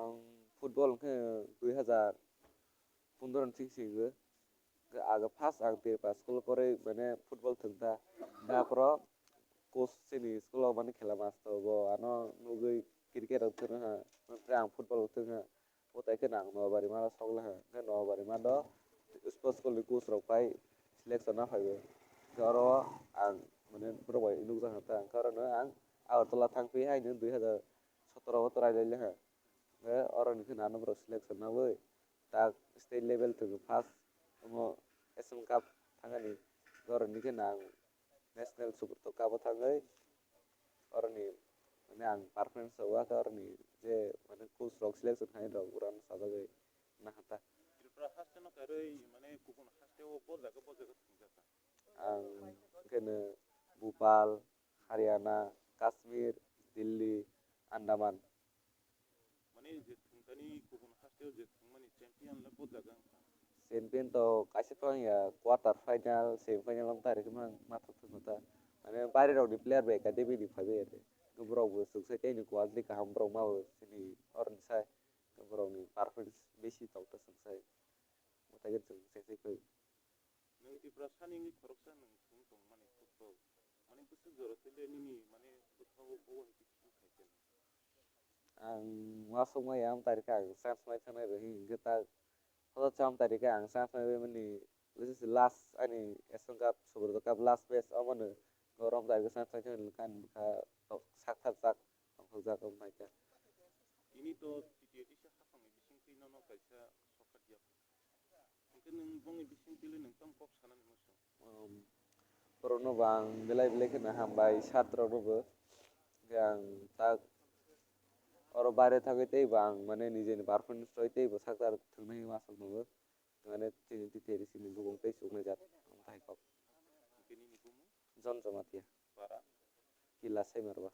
Ang football ke 2015 singgo ke aga first ang tepa school pore mane football thungta na pro coach sini school mane khela masto bo ano nugui cricket thung ha ang football thung ha otai ke nang no bari mala sogla ha ke no bari ma do sports school ni coach rok pai selection na phaibe garo ang mane pro bai inuk jang ta ang karone ang agartala thangpi hai ni 2017 torai le ha orang ni nano bro selection na bai tak state level to first mo Asian Cup thangani orang ni nang national super cup thangai orang ni mane ang performance wa ka orang ni je mane coach rok selection hai rok uran sajagai na hata Tripura haste no karoi mane kubun haste o bo jaga thungjaka ang kene Bhopal Haryana Kashmir Delhi Andaman mane je thungtani kubun haste o je thungmani champion la bo jaga champion to kaise to ya quarter final semi final am tari kuma mata thunta mane bari rok ni player be academy ni phabe ere gobrok bo suksai tei ni quality kaham brok ma sini orang sai gobrok ni performance besi tok ta suksai mata ge suksai kai nang Tripura sani ngi khoroksa nang thung tong mane football mane busu joro tele nini mane buthau bo ni kichu khaisen ang masuk ma yam tari ka sans mai thana re hi geta hoda cham tari ka ang sans mai mani this is the last ani Asian Cup super cup last best amane gorom tari ka sans mai thana kan ka sak thak sak ang jak om mai ka ini to titi sa hafang bising pino no kaisa sokat ya mungkin nang bongi bising pilo nang tam kok sanan musuh Porono bang belai belai kena hambai satra robo yang tak oro bare থাকে তেই bang মানে নিজে ni performance রইতেই বসাকার থুনই মাসক নব মানে তিনি তিতেরি সিনি গুবং তেই সুগনে জাত আমতাই কপ mungkin ini kumu জন Jamatia para কিলা সেমারবা